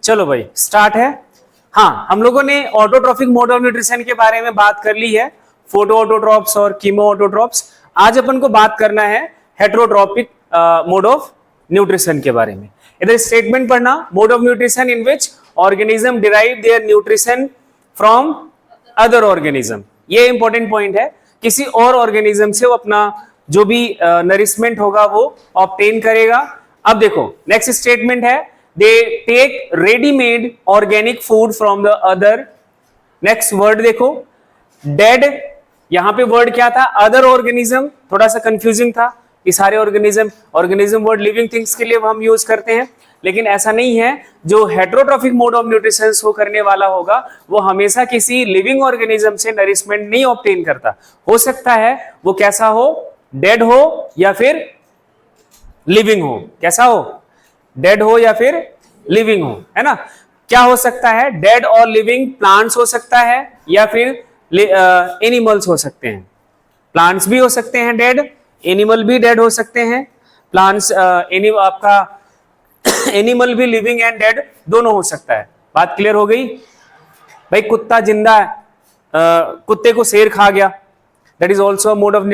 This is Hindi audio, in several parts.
चलो भाई स्टार्ट है। हाँ, हम लोगों ने ऑटोट्रॉफिक मोड ऑफ न्यूट्रिशन के बारे में बात कर ली है, फोटो ऑटोट्रॉप्स और कीमो ऑटोट्रॉप्स। आज अपन को बात करना है हेटरोट्रॉपिक मोड ऑफ न्यूट्रिशन के बारे में। इधर स्टेटमेंट पढ़ना, mode of nutrition in which organism derive their nutrition from other organism. ये इंपॉर्टेंट पॉइंट है, किसी और ऑर्गेनिज्म से वो अपना जो भी नरिशमेंट होगा वो ऑब्टेन करेगा। अब देखो नेक्स्ट स्टेटमेंट है, they take readymade organic food from the other. Next word देखो, डेड, यहां पे वर्ड क्या था, अदर ऑर्गेनिज्म, थोड़ा सा कंफ्यूजिंग था। ये सारे ऑर्गेनिज्म वर्ड लिविंग थिंग्स के लिए हम यूज करते हैं, लेकिन ऐसा नहीं है। जो heterotrophic mode of nutrition show करने वाला होगा वो हमेशा किसी लिविंग ऑर्गेनिज्म से नरिशमेंट नहीं ऑब्टेन करता। हो सकता है वो कैसा हो, डेड हो या फिर लिविंग हो। कैसा हो, डेड हो या फिर लिविंग हो, है ना। क्या हो सकता है, डेड और लिविंग प्लांट्स हो सकता है या फिर एनिमल्स हो सकते हैं। प्लांट्स भी हो सकते हैं डेड, एनिमल भी डेड हो सकते हैं। प्लांट्स आपका एनिमल भी लिविंग एंड डेड दोनों हो सकता है। बात क्लियर हो गई भाई। कुत्ता जिंदा है, कुत्ते को शेर खा गया, that is also mode of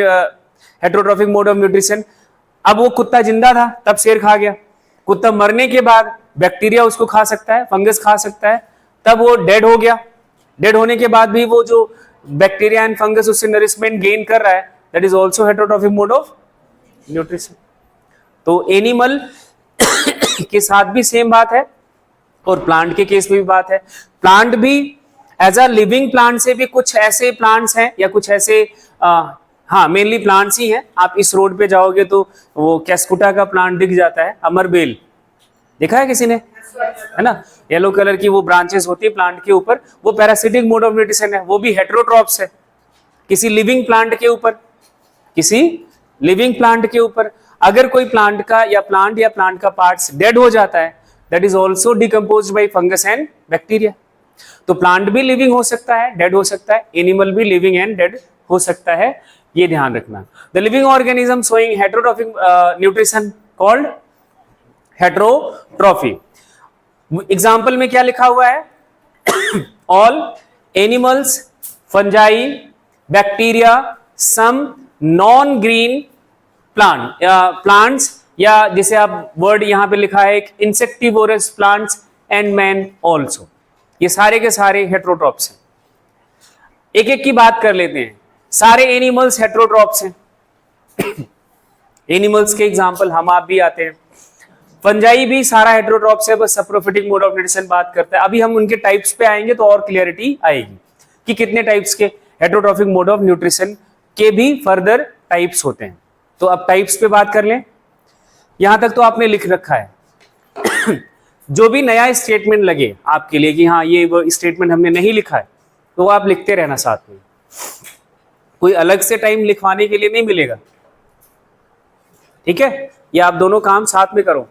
heterotrophic mode of nutrition. अब वो कुत्ता जिंदा था तब शेर खा गया, कुत्ता मरने के बाद बैक्टीरिया उसको खा सकता है, फंगस खा सकता है, तब वो डेड हो गया। डेड होने के बाद भी वो जो बैक्टीरिया एंड फंगस उससे नरिशमेंट गेन कर रहा है, that is also heterotrophic mode of nutrition. तो एनिमल के साथ भी सेम बात है और प्लांट के केस में भी बात है। प्लांट भी एज अ लिविंग प्लांट से भी कुछ ऐसे प्लांट्स हैं या कुछ ऐसे हाँ मेनली प्लांट्स ही हैं। आप इस रोड पे जाओगे तो वो कैस्कुटा का प्लांट दिख जाता है, अमरबेल देखा है किसी ने, है ना, येलो कलर की वो ब्रांचेस होती है प्लांट के ऊपर, वो पैरासिटिक मोड ऑफ न्यूट्रिशन है, वो भी हेटरोट्रॉप्स है किसी लिविंग प्लांट के ऊपर, किसी लिविंग प्लांट के ऊपर। अगर कोई प्लांट का पार्ट्स डेड हो जाता है, that is also decomposed bye fungus and bacteria. तो प्लांट भी लिविंग हो सकता है, डेड हो सकता है, एनिमल भी लिविंग एंड डेड हो सकता है, ये ध्यान रखना। The living organism showing heterotrophic nutrition called heterotrophy. Example में क्या लिखा हुआ है, all animals, fungi, bacteria, some non green plants, या जिसे आप वर्ड यहां पे लिखा है insectivorous plants and man also. ये सारे के सारे हेटरोट्रॉप्स हैं। एक एक की बात कर लेते हैं। सारे एनिमल्स हेटरोट्रॉप्स हैं। एनिमल्स के एग्जांपल हम आप भी आते हैं। फंजाई भी सारा हेटरोट्रॉप्स है, बस सप्रोफिटिक मोड ऑफ न्यूट्रिशन बात करता है। अभी हम उनके टाइप्स पे आएंगे तो और क्लियरिटी आएगी कि कितने टाइप्स के हेटरोट्रॉफिक मोड ऑफ न्यूट्रिशन के भी फर्दर टाइप्स होते हैं। तो अब टाइप्स पे बात कर लें। यहां तक तो आपने लिख रखा है। जो भी नया स्टेटमेंट लगे आपके लिए कि हाँ ये स्टेटमेंट हमने नहीं लिखा है, तो आप लिखते रहना साथ में, कोई अलग से टाइम लिखवाने के लिए नहीं मिलेगा, ठीक है। ये आप दोनों काम साथ में करो।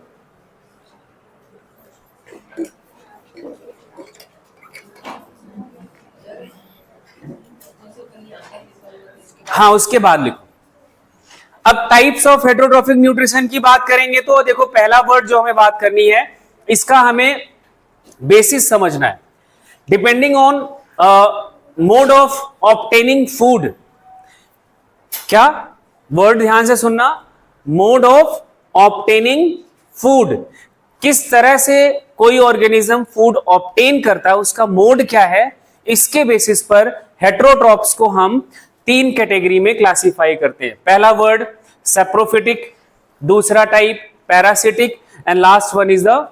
हाँ उसके बाद लिखो। अब टाइप्स ऑफ हेटरोट्रॉफिक न्यूट्रिशन की बात करेंगे तो देखो पहला वर्ड जो हमें बात करनी है, इसका हमें बेसिस समझना है। Depending on mode of obtaining food, क्या वर्ड ध्यान से सुनना, मोड ऑफ ऑब्टेनिंग फूड, किस तरह से कोई ऑर्गेनिज्म फूड ऑब्टेन करता है, उसका मोड क्या है, इसके बेसिस पर हेटरोट्रॉप्स को हम 3 कैटेगरी में क्लासिफाई करते हैं। पहला वर्ड सैप्रोफिटिक, दूसरा type parasitic and last one is the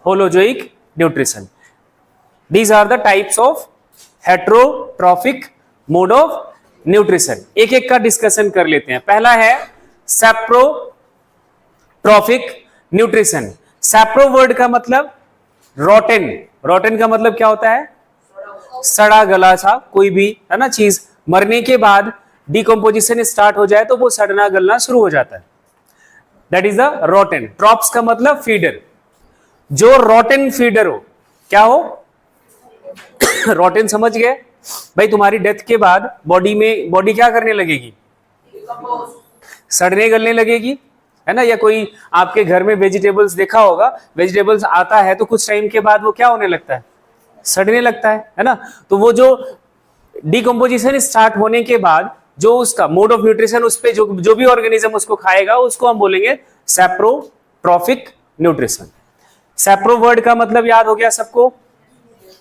holozoic nutrition. These are the types of heterotrophic mode of nutrition. एक एक का डिस्कशन कर लेते हैं। पहला है सैप्रोट्रॉफिक न्यूट्रिशन। सैप्रो वर्ड का मतलब रोटेन, रोटेन का मतलब क्या होता है, सड़ा गला सा कोई भी, है ना, चीज मरने के बाद डिकम्पोजिशन स्टार्ट हो जाए तो वो सड़ना गलना शुरू हो जाता है, that is the rotten. Trophs का मतलब फीडर, जो रोटेन फीडर हो, क्या हो, रोटेन समझ गए भाई। तुम्हारी डेथ के बाद बॉडी क्या करने लगेगी, सड़ने गलने लगेगी, है ना, या कोई आपके घर में वेजिटेबल्स देखा होगा, वेजिटेबल्स आता है तो कुछ टाइम के बाद वो क्या होने लगता है, सड़ने लगता है ना। तो वो जो डिकम्पोजिशन स्टार्ट होने के बाद जो उसका मोड ऑफ न्यूट्रिशन, उस पे जो भी ऑर्गेनिज्म उसको खाएगा उसको हम बोलेंगे सैप्रोट्रॉफिक न्यूट्रिशन। सैप्रो वर्ड का मतलब याद हो गया सबको,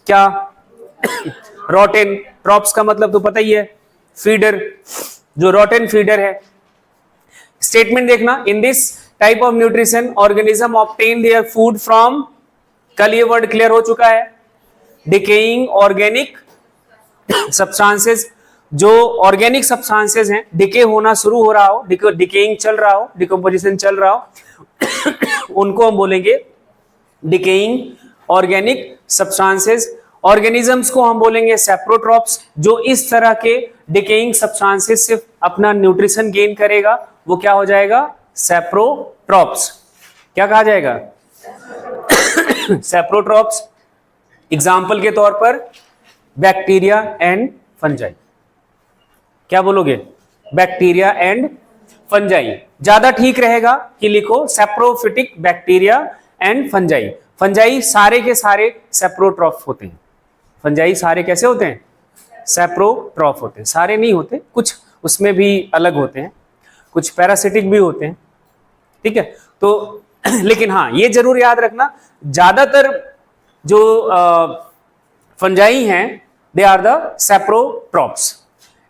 क्या? रोटेन। ट्रॉप्स का मतलब तो पता ही है, फीडर, जो रोटेन फीडर है। स्टेटमेंट देखना, in this type of nutrition organism obtain their food from, कल ये वर्ड क्लियर हो चुका है, डिकेइंग ऑर्गेनिक सब्सटेंसेस। जो ऑर्गेनिक सब्सटेंसेस हैं, डिके होना शुरू हो रहा हो, डिकेइंग चल रहा हो, डिकम्पोजिशन चल रहा हो, उनको हम बोलेंगे डिकेइंग ऑर्गेनिक सब्सटेंसेस। ऑर्गेनिजम्स को हम बोलेंगे सैप्रोट्रॉप्स। जो इस तरह के डिकेइंग सब्सटेंसेस से अपना न्यूट्रिशन गेन करेगा वो क्या हो जाएगा, सैप्रोट्रॉप्स। क्या कहा जाएगा, सैप्रोट्रॉप्स। एग्जाम्पल के तौर पर बैक्टीरिया एंड फंजाई। क्या बोलोगे, बैक्टीरिया एंड फंजाई। ज्यादा ठीक रहेगा कि लिखो saprophytic bacteria and fungi. Fungi सारे के सारे सैप्रोट्रॉफ होते हैं। फंजाई सारे कैसे होते हैं, सैप्रोट्रॉफ होते हैं। सारे नहीं होते, कुछ उसमें भी अलग होते हैं, कुछ पैरासिटिक भी होते हैं, ठीक है। तो लेकिन हाँ ये जरूर याद रखना, ज्यादातर जो फंजाई हैं they are the saprotrophs,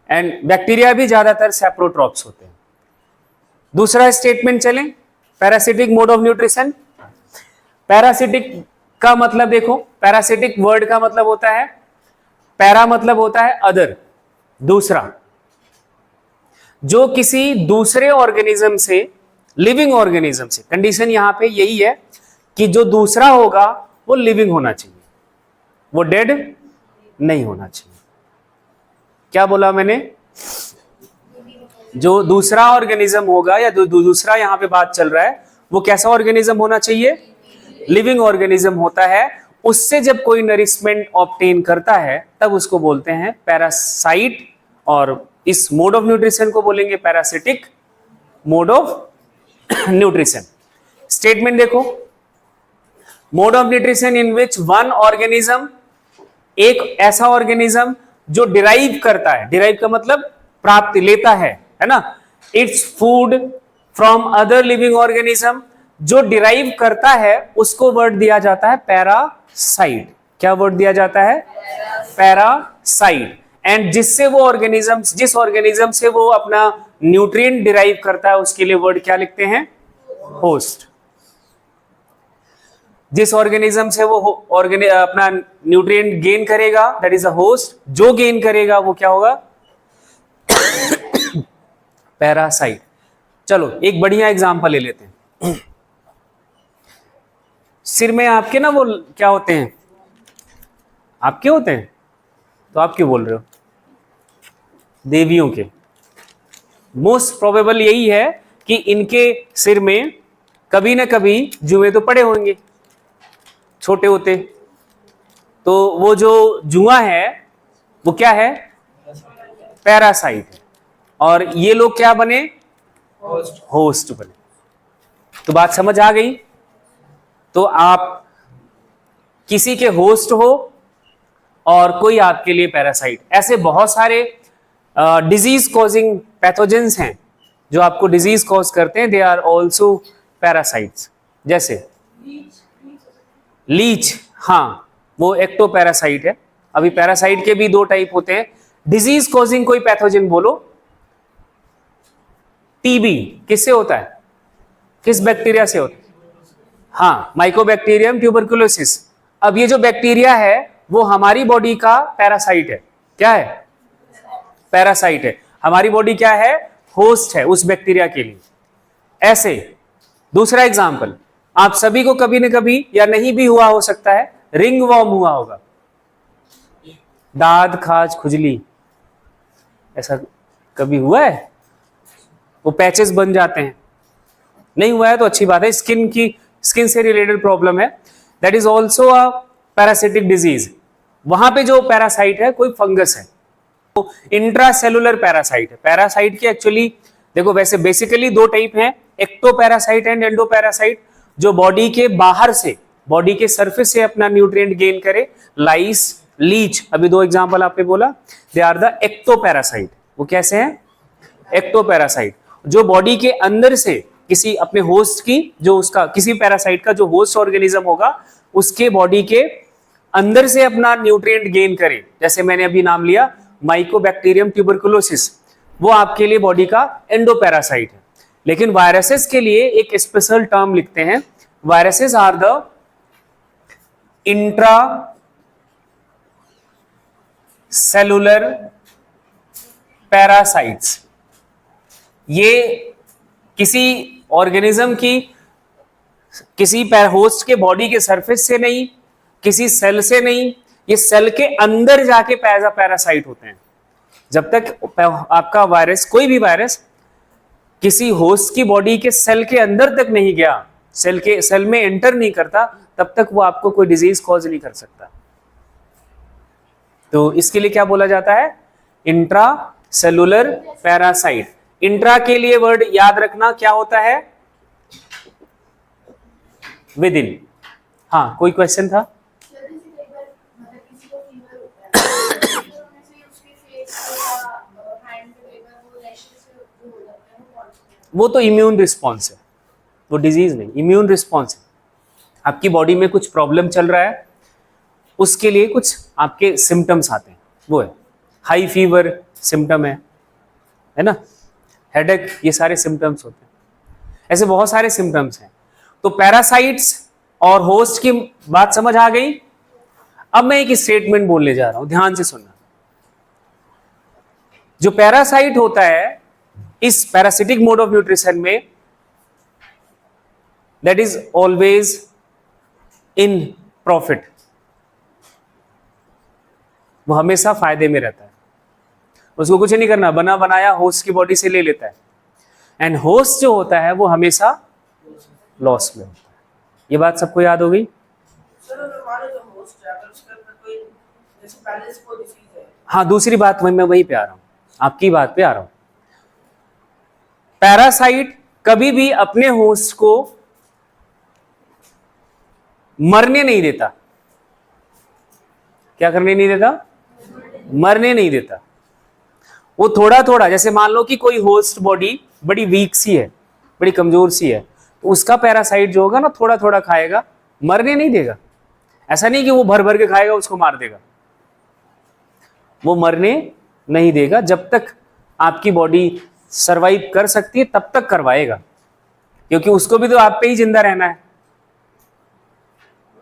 and bacteria भी ज्यादातर सैप्रोट्रॉप्स होते हैं। दूसरा स्टेटमेंट चलें, parasitic mode of nutrition. Parasitic का मतलब देखो, पैरासिटिक वर्ड का मतलब होता है, पैरा मतलब होता है अदर, दूसरा। जो किसी दूसरे ऑर्गेनिज्म से, लिविंग ऑर्गेनिज्म से, कंडीशन यहां पे यही है कि जो दूसरा होगा वो लिविंग होना चाहिए, वो डेड नहीं होना चाहिए। क्या बोला मैंने, जो दूसरा ऑर्गेनिज्म होगा या दूसरा यहां पे बात चल रहा है वो कैसा ऑर्गेनिज्म होना चाहिए, लिविंग ऑर्गेनिज्म होता है। उससे जब कोई नरिशमेंट ऑब्टेन करता है तब उसको बोलते हैं पैरासाइट, और इस मोड ऑफ न्यूट्रिशन को बोलेंगे parasitic mode of nutrition. Statement देखो, mode of nutrition in which one organism, एक ऐसा ऑर्गेनिज्म जो डिराइव करता है, डिराइव का मतलब प्राप्त लेता है ना, its food from other living organism. जो डिराइव करता है उसको वर्ड दिया जाता है पैरासाइट। क्या वर्ड दिया जाता है, पैरासाइट। एंड जिससे वो ऑर्गेनिज्म, जिस ऑर्गेनिज्म से वो अपना न्यूट्रिएंट डिराइव करता है उसके लिए वर्ड क्या लिखते हैं, होस्ट। जिस ऑर्गेनिज्म से वो अपना न्यूट्रिएंट गेन करेगा दैट इज अ होस्ट। जो गेन करेगा वो क्या होगा, पैरासाइट। चलो एक बढ़िया एग्जांपल ले लेते हैं। सिर में आपके ना वो क्या होते हैं, आपके होते हैं, तो आप क्यों बोल रहे हो, देवियों के। मोस्ट प्रोबेबल यही है कि इनके सिर में कभी ना कभी जुए तो पड़े होंगे छोटे होते। तो वो जो जुआ है वो क्या है, पैरासाइट है, और ये लोग क्या बने, होस्ट बने। तो बात समझ आ गई। तो आप किसी के होस्ट हो और कोई आपके लिए पैरासाइट। ऐसे बहुत सारे डिजीज कॉजिंग पैथोजेंस हैं जो आपको डिजीज कॉज करते हैं, दे आर ऑल्सो पैरासाइट्स। जैसे लीच, हाँ वो एक्टो पैरासाइट है। अभी पैरासाइट के भी दो टाइप होते हैं। डिजीज कॉजिंग कोई पैथोजन बोलो, टीबी किससे होता है, किस बैक्टीरिया से होता है, हाँ माइकोबैक्टीरियम ट्यूबरकुलोसिस। अब ये जो बैक्टीरिया है वो हमारी बॉडी का पैरासाइट है। क्या है, पैरासाइट है। हमारी बॉडी क्या है, होस्ट है उस बैक्टीरिया के लिए। ऐसे दूसरा एग्जांपल, आप सभी को कभी न कभी या नहीं भी हुआ हो सकता है, रिंग वॉर्म हुआ होगा, दाद खाज खुजली, ऐसा कभी हुआ है, वो पैचेस बन जाते हैं। नहीं हुआ है तो अच्छी बात है, स्किन से रिलेटेड प्रॉब्लम है, that is also a parasitic disease. वहां पे जो पैरासाइट है कोई फंगस है, तो इंट्रासेलुलर पैरासाइट है। पैरासाइट के एक्चुअली देखो वैसे बेसिकली दो टाइप हैं, एक्टोपैरासाइट एंड एंडोपैरासाइट, जो बॉडी के बाहर से, बॉडी के सरफेस से अपना न्यूट्रिएंट गेन करे, लाइस, लीच, अभी दो एग्जांपल आपने बोला, दे आर द एक्टोपैरासाइट। वो कैसे हैं? एक्टोपैरासाइट। जो बॉडी के अंदर से किसी अपने होस्ट की, जो उसका किसी पैरासाइट का जो होस्ट ऑर्गेनिज्म होगा उसके बॉडी के अंदर से अपना न्यूट्रिएंट गेन करे, जैसे मैंने अभी नाम लिया माइकोबैक्टीरियम ट्यूबरकुलोसिस, वो आपके लिए बॉडी का एंडोपैरासाइट है। लेकिन वायरसेस के लिए एक स्पेशल टर्म लिखते हैं, viruses are the intracellular parasites. ये किसी ऑर्गेनिज्म की, किसी होस्ट के बॉडी के सरफेस से नहीं, किसी सेल से नहीं, ये सेल के अंदर जाके पैरासाइट होते हैं। जब तक आपका वायरस, कोई भी वायरस किसी होस्ट की बॉडी के सेल के अंदर तक नहीं गया, सेल में एंटर नहीं करता, तब तक वो आपको कोई डिजीज कॉज नहीं कर सकता। तो इसके लिए क्या बोला जाता है? Intra cellular parasite. इंट्रा के लिए वर्ड याद रखना क्या होता है? With in. हाँ, कोई क्वेश्चन था? वो तो इम्यून रिस्पॉन्स है, वो डिजीज नहीं, इम्यून रिस्पॉन्स है। आपकी बॉडी में कुछ प्रॉब्लम चल रहा है, उसके लिए कुछ आपके सिम्टम्स आते हैं, वो है हाई फीवर सिम्टम है ना, हेडेक, ये सारे सिम्टम्स होते हैं। ऐसे बहुत सारे सिम्टम्स हैं। तो पैरासाइट्स और होस्ट की बात समझ आ गई। अब मैं एक स्टेटमेंट बोलने जा रहा हूं, ध्यान से सुनना। जो पैरासाइट होता है इस पैरासिटिक मोड ऑफ न्यूट्रिशन में, that is always in profit, वो हमेशा फायदे में रहता है, उसको कुछ नहीं करना, बना बनाया होस्ट की बॉडी से ले लेता है। एंड होस्ट जो होता है वो हमेशा लॉस में होता है। ये बात सबको याद हो गई? हाँ, दूसरी बात मैं वहीं पे आ रहा हूं, आपकी बात पे आ रहा हूं। पैरासाइट कभी भी अपने होस्ट को मरने नहीं देता। क्या करने नहीं देता? मरने नहीं देता। वो थोड़ा थोड़ा, जैसे मान लो कि कोई होस्ट बॉडी बड़ी वीक सी है, बड़ी कमजोर सी है, तो उसका पैरासाइट जो होगा ना थोड़ा थोड़ा खाएगा, मरने नहीं देगा। ऐसा नहीं कि वो भर भर के खाएगा उसको मार देगा, वो मरने नहीं देगा। जब तक आपकी बॉडी सरवाइव कर सकती है तब तक करवाएगा, क्योंकि उसको भी तो आप पे ही जिंदा रहना है।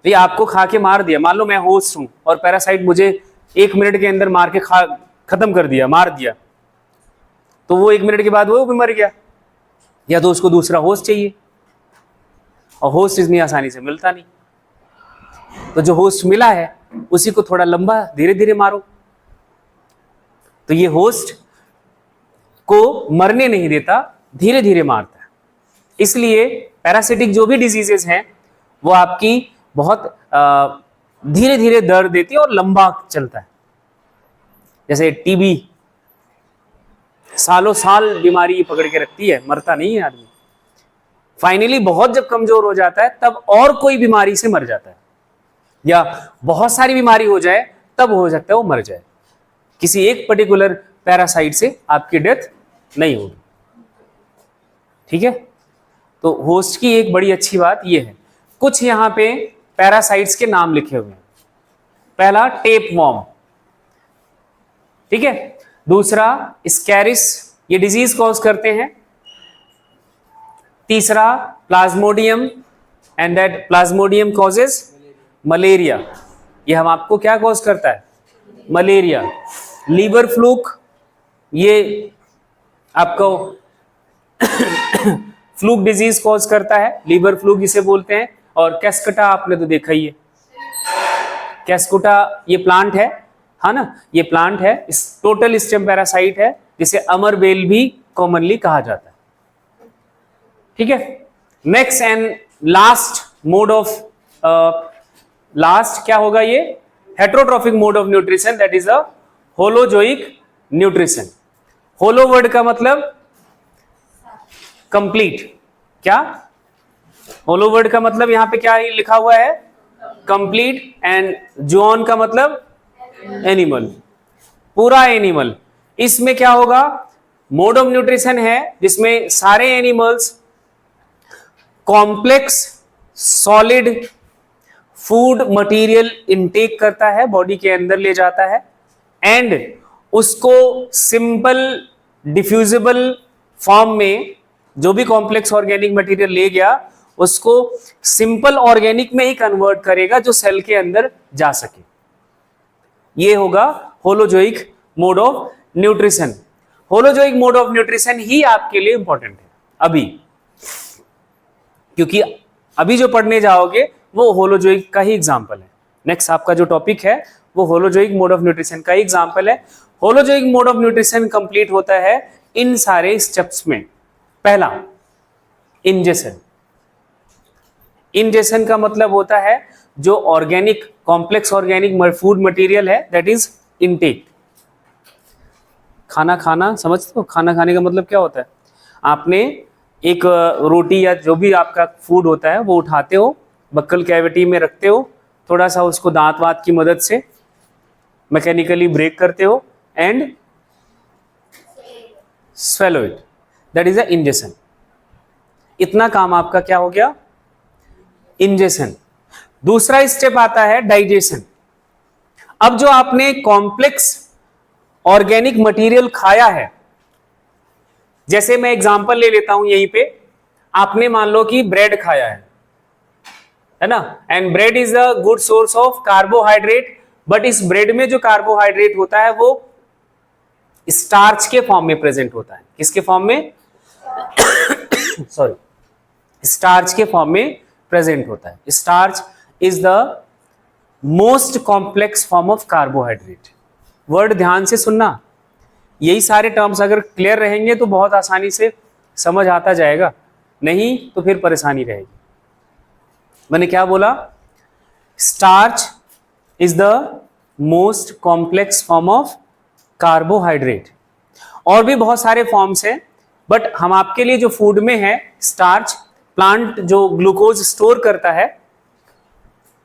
ये आपको खा के मार दिया, मान लो मैं होस्ट हूं और पैरासाइट मुझे 1 मिनट के अंदर मार के खत्म कर दिया, मार दिया, तो वो 1 मिनट के बाद वो भी मर गया, या तो उसको दूसरा होस्ट चाहिए, और होस्ट इतनी आसानी से मिलता नहीं। तो जो होस्ट मिला है उसी को थोड़ा लंबा धीरे धीरे मारो। तो ये होस्ट को मरने नहीं देता, धीरे धीरे मारता है। इसलिए पैरासिटिक जो भी डिजीजेस हैं वो आपकी बहुत धीरे धीरे दर्द देती है और लंबा चलता है। जैसे टीबी, सालों साल बीमारी पकड़ के रखती है, मरता नहीं है आदमी। फाइनली बहुत जब कमजोर हो जाता है तब और कोई बीमारी से मर जाता है, या बहुत सारी बीमारी हो जाए तब हो सकता है वो मर जाए। किसी एक पर्टिकुलर पैरासाइट से आपकी डेथ नहीं होगी। ठीक है? तो होस्ट की एक बड़ी अच्छी बात यह है। कुछ यहां पे पैरासाइट्स के नाम लिखे हुए हैं। पहला टेप वॉर्म, ठीक है। दूसरा स्कैरिस, ये डिजीज कॉज करते हैं। तीसरा Plasmodium, and that Plasmodium causes malaria. ये हम आपको क्या कॉज करता है? मलेरिया। लीवर फ्लूक, ये आपको फ्लूक डिजीज कॉज करता है, लीवर फ्लूक इसे बोलते हैं। और कैस्कटा आपने तो देखा ही है, कैस्कुटा ये प्लांट है, हाँ ना, ये प्लांट है, इस टोटल स्टेम पैरासाइट है, जिसे अमरबेल भी कॉमनली कहा जाता है। ठीक है। Next and last mode of last क्या होगा? ये heterotrophic mode of nutrition, that is a holozoic nutrition. Holo word का मतलब कंप्लीट, क्या? होलो वर्ड का मतलब यहां पे क्या लिखा हुआ है? कंप्लीट। एंड जोन का मतलब एनिमल, पूरा एनिमल। इसमें क्या होगा? मोड ऑफ न्यूट्रिशन है जिसमें सारे animals complex solid food material intake करता है, बॉडी के अंदर ले जाता है, एंड उसको सिंपल डिफ्यूजिबल फॉर्म में, जो भी कॉम्प्लेक्स ऑर्गेनिक मटेरियल ले गया उसको सिंपल ऑर्गेनिक में ही कन्वर्ट करेगा जो सेल के अंदर जा सके। ये होगा holozoic mode of nutrition. Holozoic mode of nutrition ही आपके लिए इंपॉर्टेंट है अभी, क्योंकि अभी जो पढ़ने जाओगे वो होलोजोइक का ही एग्जांपल है। नेक्स्ट आपका जो टॉपिक है वो होलोजोइक मोड ऑफ न्यूट्रिशन का ही एग्जांपल है। Holozoic mode of nutrition complete होता है इन सारे स्टेप्स में। पहला, इंजेशन। इंजेशन का मतलब होता है जो organic complex organic food material है, दैट इज इनटेक। खाना खाना समझते हो? खाना खाने का मतलब क्या होता है? आपने एक रोटी या जो भी आपका फूड होता है वो उठाते हो, बक्कल कैविटी में रखते हो, थोड़ा सा उसको दांत वात की मदद से मैकेनिकली ब्रेक करते हो and swallow it, that is a ingestion. इतना काम आपका क्या हो गया? इंजेशन। दूसरा स्टेप आता है डाइजेशन। अब जो आपने कॉम्प्लेक्स ऑर्गेनिक मटेरियल खाया है, जैसे मैं एग्जांपल ले लेता हूं यहीं पे, आपने मान लो कि ब्रेड खाया है ना, and bread is a good source of carbohydrate, but इस ब्रेड में जो कार्बोहाइड्रेट होता है वो स्टार्च के फॉर्म में प्रेजेंट होता है। किसके फॉर्म में? सॉरी, स्टार्च के फॉर्म में प्रेजेंट होता है। Starch is the most complex form of carbohydrate. Word ध्यान से सुनना, यही सारे टर्म्स अगर क्लियर रहेंगे तो बहुत आसानी से समझ आता जाएगा, नहीं तो फिर परेशानी रहेगी। मैंने क्या बोला? Starch is the most complex form of carbohydrate. और भी बहुत सारे फॉर्म्स हैं, बट हम आपके लिए जो फूड में है स्टार्च, प्लांट जो ग्लूकोज स्टोर करता है।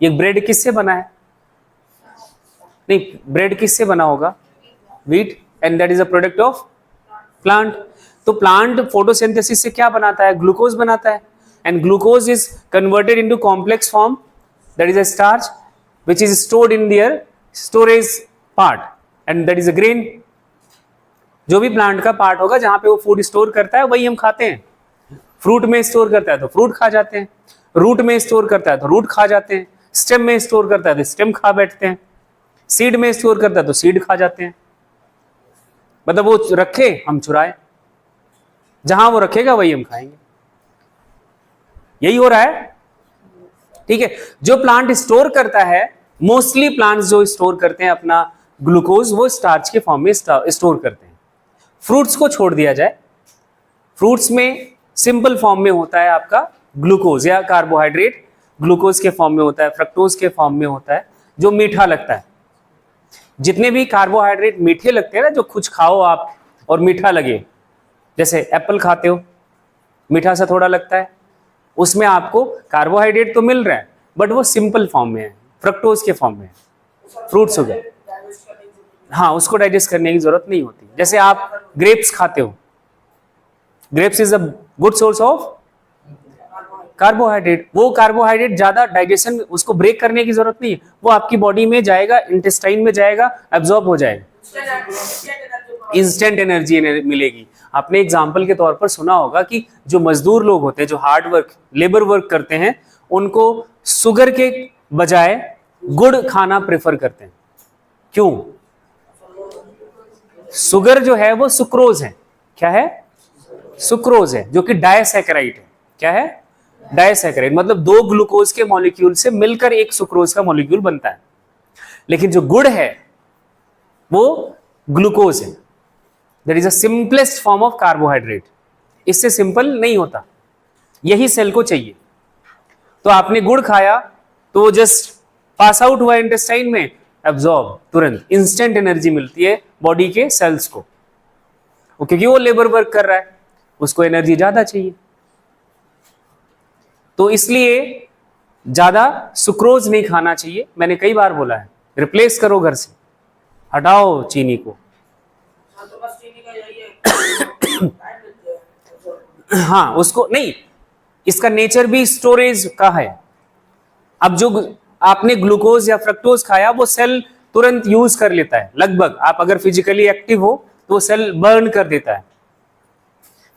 ये ब्रेड किससे बना है? नहीं, ब्रेड किससे बना होगा? Wheat, and that is a product of plant. तो प्लांट फोटोसिंथेसिस से क्या बनाता है? ग्लूकोज बनाता है, and glucose is converted into complex form, that is a starch which is stored in their storage part, and that is a grain। जो भी प्लांट का पार्ट होगा जहां पे वो फूड स्टोर करता है वही हम खाते हैं। फ्रूट में स्टोर करता है तो फ्रूट खा जाते हैं, रूट में स्टोर करता है तो रूट खा जाते हैं, स्टेम में स्टोर करता है तो स्टेम खा बैठते हैं, सीड में स्टोर करता है तो सीड खा जाते हैं। मतलब वो रखे हम चुराए, जहां वो रखेगा वही हम खाएंगे। यही हो रहा है, ठीक है। जो प्लांट स्टोर करता है, मोस्टली प्लांट्स जो स्टोर करते हैं अपना ग्लूकोज वो स्टार्च के फॉर्म में स्टोर करते हैं। फ्रूट्स को छोड़ दिया जाए, फ्रूट्स में सिंपल फॉर्म में होता है आपका ग्लूकोज या कार्बोहाइड्रेट, ग्लूकोज के फॉर्म में होता है, फ्रक्टोज के फॉर्म में होता है, जो मीठा लगता है। जितने भी कार्बोहाइड्रेट मीठे लगते हैं ना, जो कुछ खाओ आप और मीठा लगे, जैसे एप्पल खाते हो मीठा सा थोड़ा लगता है, उसमें आपको कार्बोहाइड्रेट तो मिल रहा है बट वो सिंपल फॉर्म में है, फ्रक्टोज के फॉर्म में है। फ्रूट्स हो गए, हाँ, उसको डाइजेस्ट करने की जरूरत नहीं होती। जैसे आप ग्रेप्स खाते हो, grapes is a good source of carbohydrate. वो कार्बोहाइड्रेट ज्यादा डाइजेशन, उसको ब्रेक करने की जरूरत नहीं है, वो आपकी बॉडी में जाएगा, इंटेस्टाइन में जाएगा, एब्जॉर्ब हो जाएगा, इंस्टेंट एनर्जी मिलेगी। आपने एग्जाम्पल के तौर पर सुना होगा कि जो मजदूर लोग होते हैं, जो हार्ड वर्क लेबर वर्क करते हैं, उनको शुगर के बजाय गुड़ खाना प्रेफर करते हैं। क्यों? शुगर जो है वो सुक्रोज है। क्या है? सुक्रोज है, जो कि डायसैकेराइड है। क्या है? डायसैकेराइड, मतलब दो ग्लूकोज के मॉलिक्यूल से मिलकर एक सुक्रोज का मॉलिक्यूल बनता है। लेकिन जो गुड़ है वो ग्लूकोज है, that is a simplest form of carbohydrate. इससे सिंपल नहीं होता, यही सेल को चाहिए। तो आपने गुड़ खाया तो वो जस्ट पास आउट हुआ इंटेस्टाइन में, एब्जॉर्ब, तुरंत इंस्टेंट एनर्जी मिलती है बॉडी के सेल्स को, क्योंकि वो लेबर वर्क कर रहा है, उसको एनर्जी ज्यादा चाहिए। तो इसलिए ज्यादा सुक्रोज नहीं खाना चाहिए, मैंने कई बार बोला है, रिप्लेस करो घर से, हटाओ चीनी को। हाँ उसको नहीं, इसका नेचर भी स्टोरेज का है। अब जो आपने ग्लूकोज या फ्रक्टोज खाया वो सेल तुरंत यूज कर लेता है, लगभग। आप अगर फिजिकली एक्टिव हो तो वो सेल बर्न कर देता है,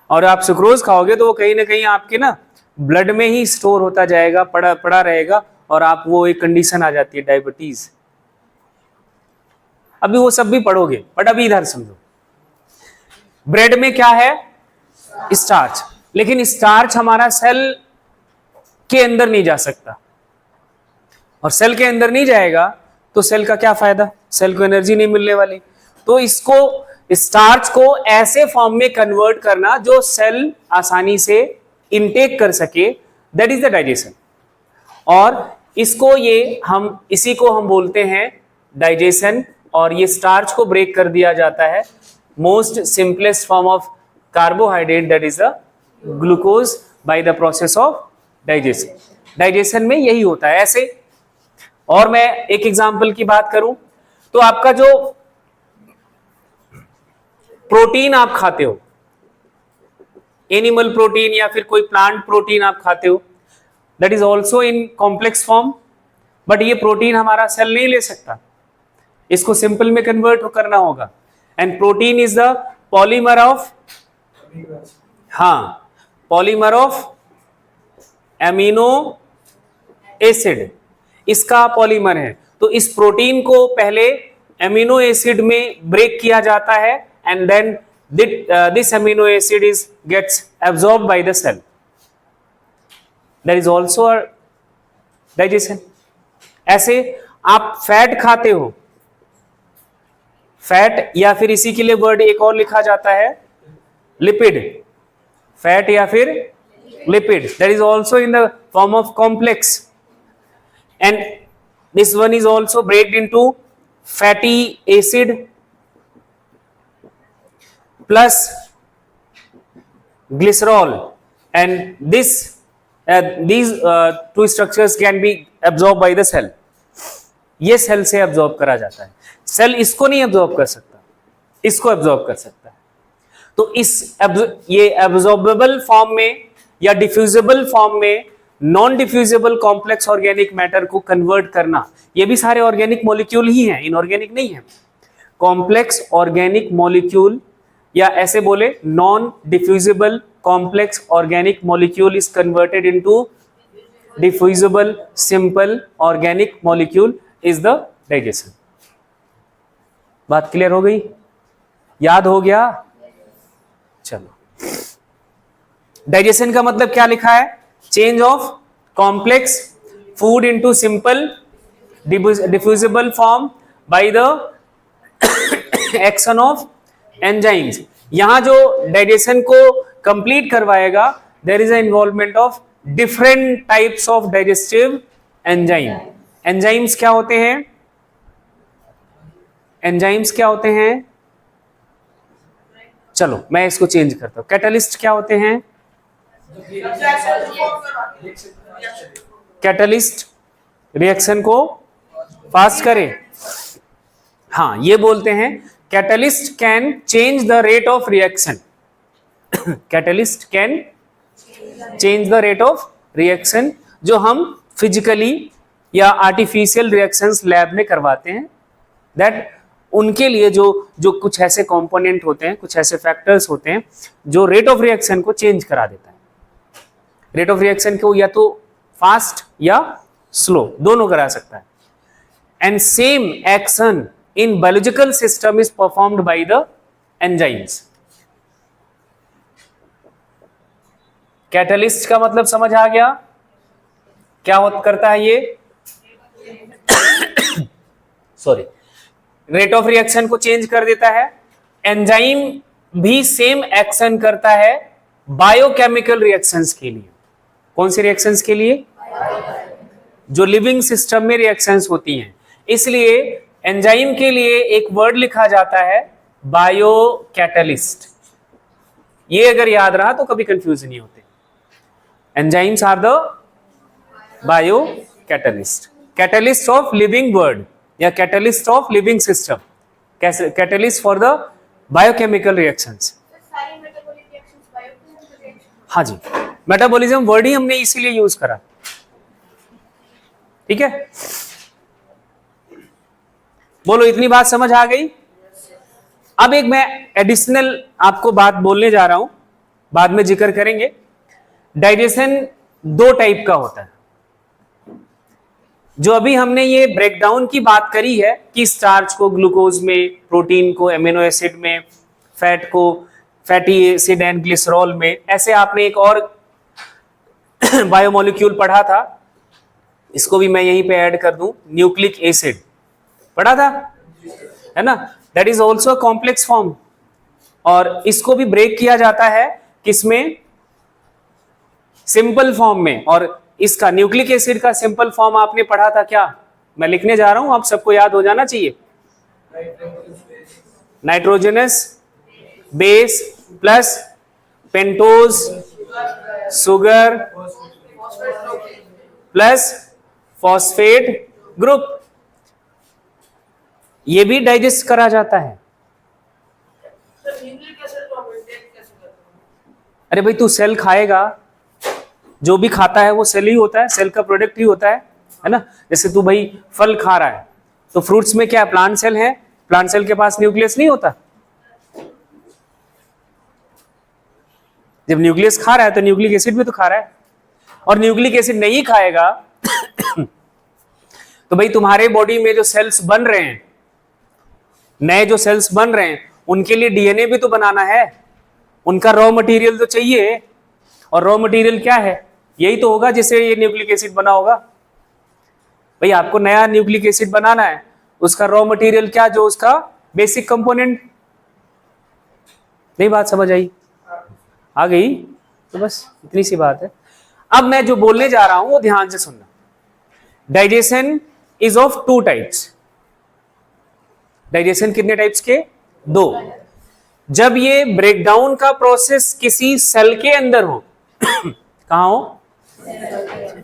और आप सुक्रोज खाओगे तो वो कहीं ना कहीं आपके ना ब्लड में ही स्टोर होता जाएगा, पड़ा पड़ा रहेगा, और आप वो एक कंडीशन आ जाती है डायबिटीज। अभी वो सब भी पढ़ोगे, बट अभी इधर समझो। ब्रेड में क्या है? स्टार्च, लेकिन स्टार्च हमारा सेल के अंदर नहीं जा सकता, और सेल के अंदर नहीं जाएगा तो सेल का क्या फायदा, सेल को एनर्जी नहीं मिलने वाली। तो इसको स्टार्च को ऐसे फॉर्म में कन्वर्ट करना जो सेल आसानी से इनटेक कर सके, दैट इज द डाइजेशन। और इसको इसी को हम बोलते हैं डाइजेशन, और ये स्टार्च को ब्रेक कर दिया जाता है most simplest form of carbohydrate, that is the glucose, by the process of digestion. Digestion में यही होता है ऐसे। और मैं एक एग्जांपल की बात करूं तो आपका जो प्रोटीन आप खाते हो, एनिमल प्रोटीन या फिर कोई प्लांट प्रोटीन आप खाते हो, that is also in complex form, but ये प्रोटीन हमारा सेल नहीं ले सकता, इसको सिंपल में कन्वर्ट करना होगा। And protein is the polymer of, हाँ, पॉलीमर ऑफ एमिनो एसिड, इसका पॉलीमर है। तो इस प्रोटीन को पहले एमिनो एसिड में ब्रेक किया जाता है, and then this amino acid gets absorbed by the cell. That is also a digestion. ऐसे आप फैट खाते हो, फैट या फिर इसी के लिए वर्ड एक और लिखा जाता है लिपिड, फैट या फिर lipid, that is also in the form of complex, and this one is also breaked into fatty acid plus glycerol, and these two structures can be absorbed by the cell. ये सेल से एब्जॉर्ब करा जाता है, सेल इसको नहीं एब्जॉर्ब कर सकता, इसको एब्जॉर्ब कर सकता है। तो ये एब्जॉर्बेबल फॉर्म में या डिफ्यूजिबल फॉर्म में non diffusible complex organic matter को कन्वर्ट करना, ये भी सारे ऑर्गेनिक मॉलिक्यूल ही हैं, इनऑर्गेनिक नहीं है। कॉम्प्लेक्स ऑर्गेनिक मॉलिक्यूल, या ऐसे बोले non diffusible complex organic molecule is converted into diffusible simple organic molecule is the digestion. बात क्लियर हो गई? याद हो गया? चलो, डाइजेशन का मतलब क्या लिखा है? Change of complex food into simple diffusible form by the action of enzymes. यहां जो डाइजेशन को कंप्लीट करवाएगा, there is a involvement of different types of digestive enzyme. Enzymes क्या होते हैं? एंजाइम्स क्या होते हैं? चलो मैं इसको चेंज करता हूं, कैटलिस्ट क्या होते हैं? कैटलिस्ट रिएक्शन को फास्ट करे, हाँ ये बोलते हैं catalyst can change the rate of reaction. Catalyst can change the rate of reaction, जो हम फिजिकली या आर्टिफिशियल रिएक्शंस लैब में करवाते हैं, दैट उनके लिए जो कुछ ऐसे कंपोनेंट होते हैं, कुछ ऐसे फैक्टर्स होते हैं जो रेट ऑफ रिएक्शन को चेंज करा देता है। रेट ऑफ रिएक्शन को या तो फास्ट या स्लो दोनों करा सकता है। And same action in biological system is performed by the enzymes. Catalyst का मतलब समझ आ गया? क्या करता है ये? सॉरी, रेट ऑफ रिएक्शन को चेंज कर देता है। एंजाइम भी सेम एक्शन करता है बायोकेमिकल रिएक्शंस के लिए। कौन सी रिएक्शंस के लिए? जो लिविंग सिस्टम में रिएक्शंस होती हैं। इसलिए एंजाइम के लिए एक वर्ड लिखा जाता है बायोकैटलिस्ट। ये अगर याद रहा तो कभी कंफ्यूज नहीं होते। Enzymes are the biocatalyst, catalyst of living world या catalyst of living system, catalyst for the biochemical reactions. हाँ जी, मेटाबॉलिज्म वर्ड ही हमने इसीलिए यूज करा, ठीक है। बोलो, इतनी बात समझ आ गई? अब एक मैं एडिशनल आपको बात बोलने जा रहा हूं, बाद में जिक्र करेंगे। डाइजेशन दो टाइप का होता है। जो अभी हमने ये ब्रेकडाउन की बात करी है कि स्टार्च को ग्लूकोज में, प्रोटीन को एमिनो एसिड में, फैट को फैटी एसिड एंड ग्लिसरॉल में, ऐसे आपने एक और बायोमोलिक्यूल पढ़ा था, इसको भी मैं यहीं पे ऐड कर दूं, न्यूक्लिक एसिड पढ़ा था, है ना। That is also complex form, और इसको भी ब्रेक किया जाता है किसमें? सिंपल फॉर्म में। और इसका न्यूक्लिक एसिड का सिंपल फॉर्म आपने पढ़ा था क्या? मैं लिखने जा रहा हूं, आप सबको याद हो जाना चाहिए। Nitrogenous base plus pentose sugar plus phosphate group, ये भी डाइजेस्ट करा जाता है। अरे भाई, तू सेल खाएगा, जो भी खाता है वो सेल ही होता है, सेल का प्रोडक्ट ही होता है ना। जैसे तू भाई फल खा रहा है, तो फ्रूट्स में क्या प्लांट सेल है, प्लांट सेल के पास न्यूक्लियस नहीं होता। जब न्यूक्लियस खा रहा है तो न्यूक्लिक एसिड भी तो खा रहा है, और न्यूक्लिक एसिड नहीं खाएगा तो भाई तुम्हारे बॉडी में जो सेल्स बन रहे हैं, नए जो सेल्स बन रहे हैं, उनके लिए डीएनए भी तो बनाना है, उनका रॉ मटेरियल तो चाहिए। और रॉ मटेरियल क्या है? यही तो होगा जिससे ये न्यूक्लिक एसिड बना होगा। भाई आपको नया न्यूक्लिक एसिड बनाना है, उसका रॉ मटेरियल क्या, जो उसका बेसिक कंपोनेंट। नहीं बात समझ आई? आ गई? तो बस इतनी सी बात है। अब मैं जो बोलने जा रहा हूं वो ध्यान से सुनना। Digestion is of two types. Digestion कितने टाइप्स के? दो। जब ये ब्रेकडाउन का प्रोसेस किसी सेल के अंदर हो, कहां हो?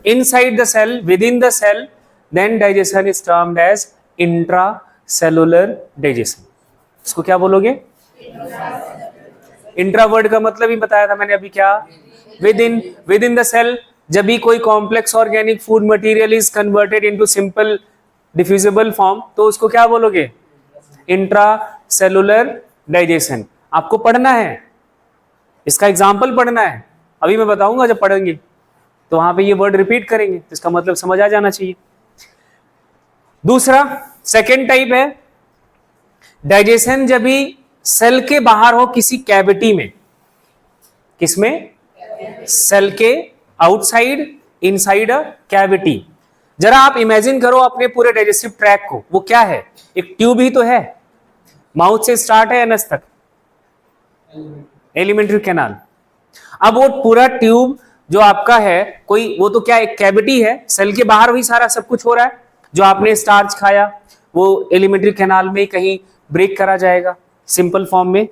Inside the cell, within the cell, then digestion is termed as intracellular digestion. इसको क्या बोलोगे? इंट्रा वर्ड का मतलब ही बताया था मैंने अभी, क्या? Within the cell. जब भी कोई complex organic food material is converted into simple diffusible form, तो उसको क्या बोलोगे? Intracellular digestion. आपको पढ़ना है, इसका एग्जाम्पल पढ़ना है, अभी मैं बताऊंगा जब पढ़ेंगे तो वहां पे ये वर्ड रिपीट करेंगे, तो इसका मतलब समझ आ जाना चाहिए। दूसरा, सेकेंड टाइप है डाइजेशन जब भी सेल के बाहर हो, किसी कैविटी में। किसमें? सेल के आउटसाइड, इनसाइड अ कैविटी। जरा आप इमेजिन करो अपने पूरे डाइजेस्टिव ट्रैक को, वो क्या है? एक ट्यूब ही तो है, माउथ से स्टार्ट है एनस तक, एलिमेंट्री कैनाल। अब वो पूरा ट्यूब जो आपका है, कोई वो तो क्या एक कैविटी है, सेल के बाहर वही सारा सब कुछ हो रहा है। जो आपने स्टार्च खाया वो एलिमेंट्री कैनाल में कहीं ब्रेक करा जाएगा सिंपल फॉर्म में,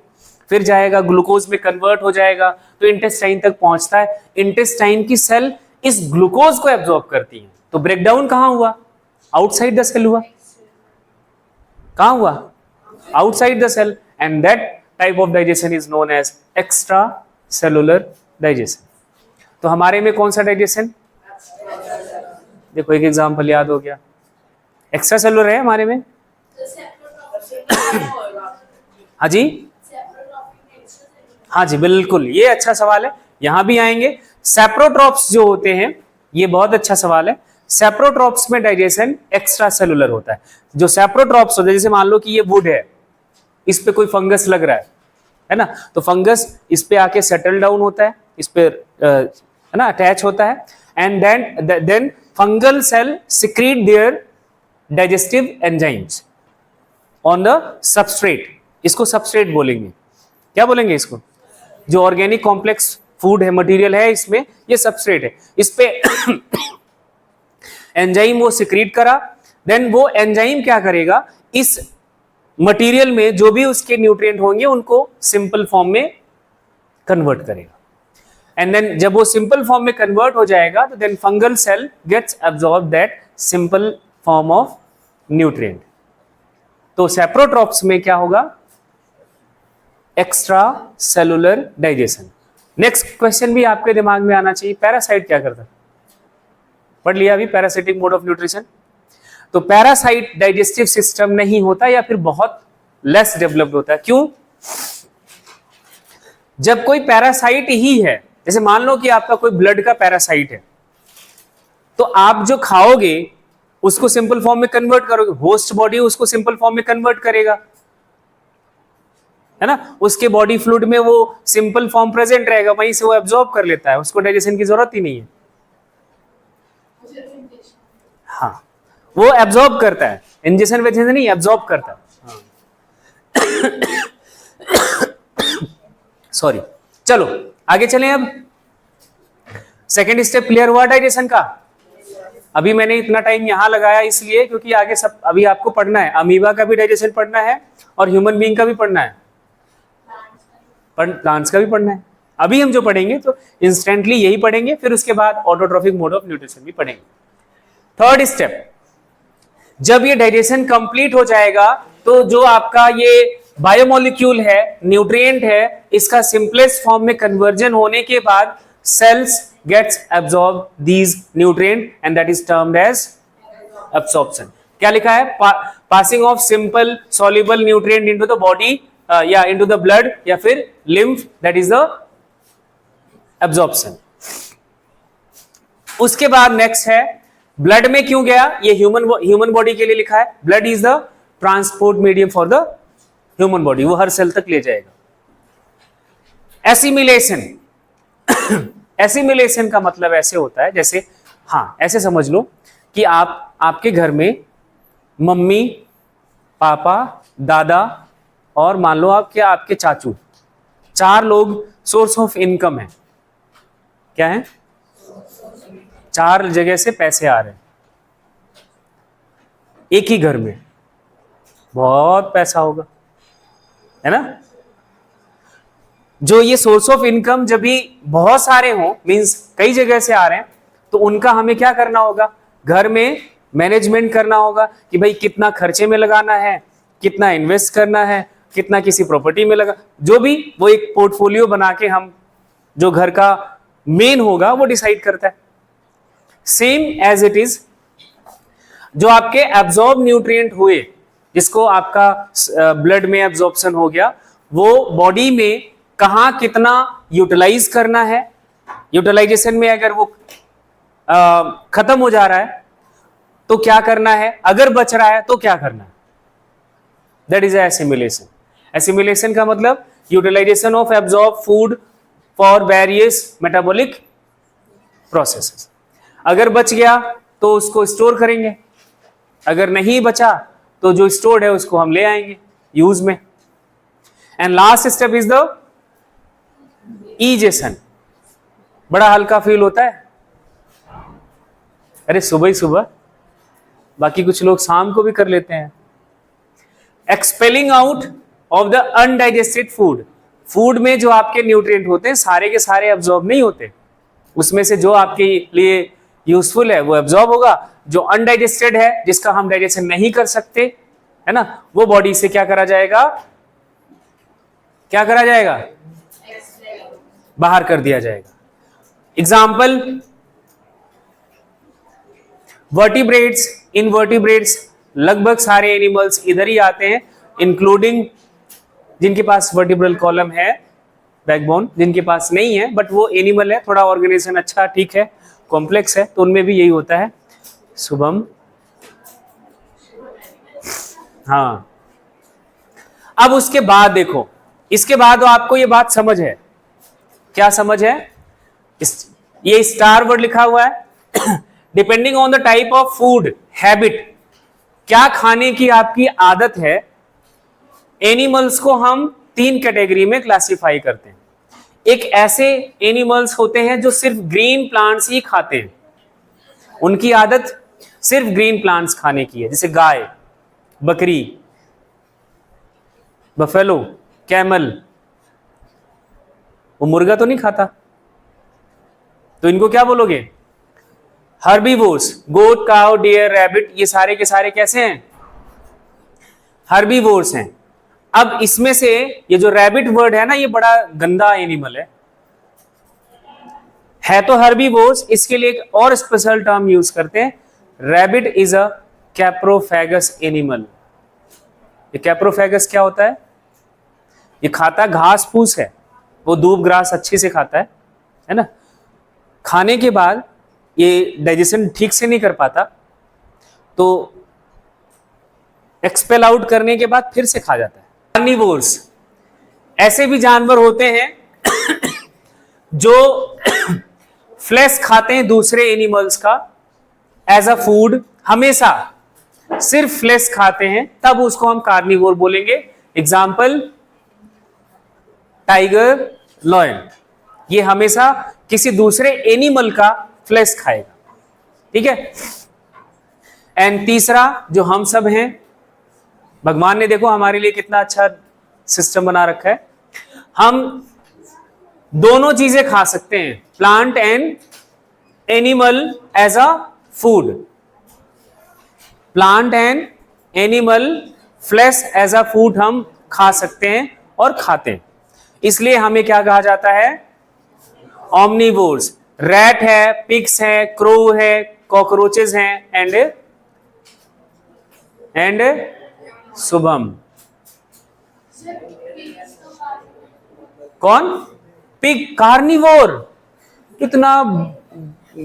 फिर जाएगा ग्लूकोज में कन्वर्ट हो जाएगा, तो इंटेस्टाइन तक पहुंचता है। इंटेस्टाइन की सेल इस ग्लूकोज को एब्जॉर्ब करती है। तो ब्रेकडाउन कहां हुआ? आउटसाइड द सेल हुआ। कहां हुआ? Outside the cell. And that type of digestion is known as extracellular digestion. तो हमारे में कौन सा डाइजेशन? देखो एक एग्जांपल याद हो गया, एक्स्ट्रा सेलुलर है हमारे में। हाँ जी, हाँ जी बिल्कुल, ये अच्छा सवाल है, यहां भी आएंगे। सेप्रोट्रॉप्स जो होते हैं, ये बहुत अच्छा सवाल है। सेप्रोट्रॉप्स में डाइजेशन एक्स्ट्रा सेलुलर होता है। जो सेप्रोट्रॉप्स होते हैं, जैसे मान लो कि ये वुड है, इस पे कोई फंगस लग रहा है ना, तो फंगस इस पे आके सेटल डाउन होता है, इस पे है ना अटैच होता है, and then fungal cell secrete their digestive enzymes on the substrate. इसको सबस्ट्रेट बोलेंगे। क्या बोलेंगे इसको? जो ऑर्गेनिक कॉम्प्लेक्स फूड है, मटेरियल है, इसमें ये सबस्ट्रेट है, इस पे एंजाइम वो सिक्रीट करा, देन वो एंजाइम क्या करेगा, इस मटेरियल में जो भी उसके न्यूट्रिएंट होंगे उनको सिंपल फॉर्म में कन्वर्ट करेगा। एंड देन जब वो सिंपल फॉर्म में कन्वर्ट हो जाएगा तो then fungal cell gets absorb that simple form of nutrient. तो सेप्रोट्रॉप्स में क्या होगा? Extracellular digestion. Next question भी आपके दिमाग में आना चाहिए, पैरासाइट क्या करता है? पढ़ लिया अभी पैरासिटिक मोड ऑफ न्यूट्रिशन। तो पैरासाइट डाइजेस्टिव सिस्टम नहीं होता या फिर बहुत लेस डेवलप्ड होता है। क्यों? जब कोई पैरासाइट ही है, जैसे मान लो कि आपका कोई ब्लड का पैरासाइट है, तो आप जो खाओगे उसको सिंपल फॉर्म में कन्वर्ट करोगे, होस्ट बॉडी उसको सिंपल फॉर्म में कन्वर्ट करेगा, है ना। उसके बॉडी फ्लूइड में वो सिंपल फॉर्म प्रेजेंट रहेगा, वहीं से वो एब्जॉर्ब कर लेता है, उसको डाइजेशन की जरूरत ही नहीं है। हाँ, वो एब्जॉर्ब करता है, इंजेक्शन वेजेशन नहीं, एब्जॉर्ब करता है। सॉरी, चलो आगे चलें। अब सेकेंड स्टेप क्लियर हुआ डाइजेशन का। अभी मैंने इतना टाइम यहां लगाया इसलिए क्योंकि आगे सब अभी आपको पढ़ना है, अमीबा का भी डाइजेशन पढ़ना है और ह्यूमन बीइंग का भी पढ़ना है, प्लांट्स का भी पढ़ना है। अभी हम जो पढ़ेंगे तो इंस्टेंटली यही पढ़ेंगे, फिर उसके बाद ऑटोट्रॉफिक मोड ऑफ न्यूट्रिशन भी पढ़ेंगे। थर्ड स्टेप, जब ये डाइजेशन कंप्लीट हो जाएगा तो जो आपका ये बायोमोलिक्यूल है, न्यूट्रिएंट है, इसका सिंपलेस्ट फॉर्म में कन्वर्जन होने के बाद cells gets absorb these nutrient and that is termed as absorption। क्या लिखा है? passing of simple soluble nutrient into the body या into the blood या फिर lymph, that is the absorption। उसके बाद नेक्स्ट है ब्लड में क्यों गया? ये ह्यूमन बॉडी के लिए लिखा है, blood is the transport medium for the human body, वो हर सेल तक ले जाएगा। एसिमिलेशन, एसिमिलेशन का मतलब ऐसे होता है जैसे, हाँ ऐसे समझ लो कि आपके घर में मम्मी, पापा, दादा और मान लो आपके चाचू, 4 लोग सोर्स ऑफ इनकम है। क्या है? 4 जगह से पैसे आ रहे हैं एक ही घर में, बहुत पैसा होगा, है ना। जो ये सोर्स ऑफ इनकम जब भी बहुत सारे हों, मींस कई जगह से आ रहे हैं, तो उनका हमें क्या करना होगा? घर में मैनेजमेंट करना होगा कि भाई कितना खर्चे में लगाना है, कितना इन्वेस्ट करना है, कितना किसी प्रॉपर्टी में लगा, जो भी वो एक पोर्टफोलियो बना के हम जो घर का मेन होगा वो डिसाइड करता है। सेम एज इट इज जो आपके एब्जॉर्ब न्यूट्रिएंट हुए, जिसको आपका ब्लड में एब्जॉर्प्शन हो गया, वो बॉडी में कहां कितना यूटिलाइज करना है। यूटिलाइजेशन में अगर वो खत्म हो जा रहा है तो क्या करना है, अगर बच रहा है तो क्या करना है, दैट इज एसिमिलेशन। एसिमिलेशन का मतलब utilisation of absorb food for various metabolic processes. अगर बच गया तो उसको स्टोर करेंगे, अगर नहीं बचा तो जो स्टोर्ड है उसको हम ले आएंगे यूज में। And last step is the ईजेशन। बड़ा हल्का फील होता है, अरे सुबह ही सुबह, बाकी कुछ लोग शाम को भी कर लेते हैं। Expelling out of the undigested food. Food में जो आपके न्यूट्रिएंट होते हैं सारे के सारे एब्जॉर्ब नहीं होते, उसमें से जो आपके लिए यूजफुल है वो एब्जॉर्ब होगा, जो अनडाइजेस्टेड है, जिसका हम डाइजेशन नहीं कर सकते, है ना, वो बॉडी से क्या करा जाएगा? क्या करा जाएगा? बाहर कर दिया जाएगा। एग्जाम्पल, वर्टिब्रेट्स, इनवर्टिब्रेट्स, लगभग सारे एनिमल्स इधर ही आते हैं, इंक्लूडिंग जिनके पास वर्टिब्रल कॉलम है, बैकबोन, जिनके पास नहीं है, बट वो एनिमल है, थोड़ा ऑर्गेनाइजेशन अच्छा ठीक है, कॉम्प्लेक्स है, तो उनमें भी यही होता है। शुभम, हाँ। अब उसके बाद देखो, इसके बाद आपको ये बात समझ है, क्या समझ है? ये स्टार वर्ड लिखा हुआ है। Depending on the type of food habit, क्या खाने की आपकी आदत है, एनिमल्स को हम 3 कैटेगरी में क्लासिफाई करते हैं। एक ऐसे एनिमल्स होते हैं जो सिर्फ ग्रीन प्लांट्स ही खाते हैं, उनकी आदत सिर्फ ग्रीन प्लांट्स खाने की है, जैसे गाय, बकरी, बफेलो, कैमल। वो मुर्गा तो नहीं खाता, तो इनको क्या बोलोगे? हर्बीवोर्स। गोट, काउ, डियर, रैबिट, ये सारे के सारे कैसे हैं? हर्बीवोर्स हैं। अब इसमें से ये जो रैबिट वर्ड है ना, ये बड़ा गंदा एनिमल है तो हर्बीवोर्स। इसके लिए एक और स्पेशल टर्म यूज करते हैं, रैबिट इज अ कैप्रोफेगस एनिमल। ये कैप्रोफेगस क्या होता है? ये खाता घास फूस है, वो दूब ग्रास अच्छे से खाता है ना। खाने के बाद ये डाइजेशन ठीक से नहीं कर पाता, तो एक्सपेल आउट करने के बाद फिर से खा जाता है। कार्निवोर्स, ऐसे भी जानवर होते हैं जो फ्लैश खाते हैं दूसरे एनिमल्स का एज अ फूड, हमेशा सिर्फ फ्लैश खाते हैं, तब उसको हम कार्निवोर बोलेंगे। एग्जाम्पल टाइगर, लॉयन, ये हमेशा किसी दूसरे एनिमल का फ्लैश खाएगा, ठीक है। एंड तीसरा जो हम सब हैं, भगवान ने देखो हमारे लिए कितना अच्छा सिस्टम बना रखा है, हम दोनों चीजें खा सकते हैं, plant and animal as a food. Plant and animal flesh as a food हम खा सकते हैं और खाते हैं, इसलिए हमें क्या कहा जाता है? ऑमनीवोर्स। रैट है, पिग्स है, क्रो है, कॉकरोचेस हैं एंड शुभम। कौन? Pig carnivore. कितना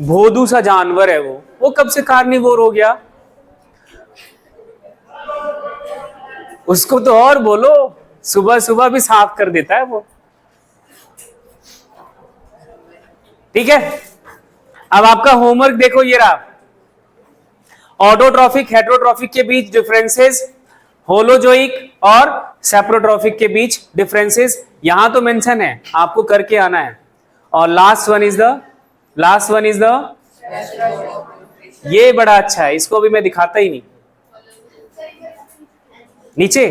भोदू सा जानवर है वो कब से कार्निवोर हो गया? उसको तो और बोलो, सुबह सुबह भी साफ कर देता है वो, ठीक है। अब आपका होमवर्क देखो, ये रहा। ऑटोट्रॉफिक हेटेरोट्रॉफिक के बीच डिफरेंसेस, होलोजोइक और सेप्रोट्रॉफिक के बीच डिफरेंसेस यहां तो मेंशन है, आपको करके आना है। और लास्ट वन इज द ये बड़ा अच्छा है, इसको भी मैं दिखाता ही नहीं नीचे।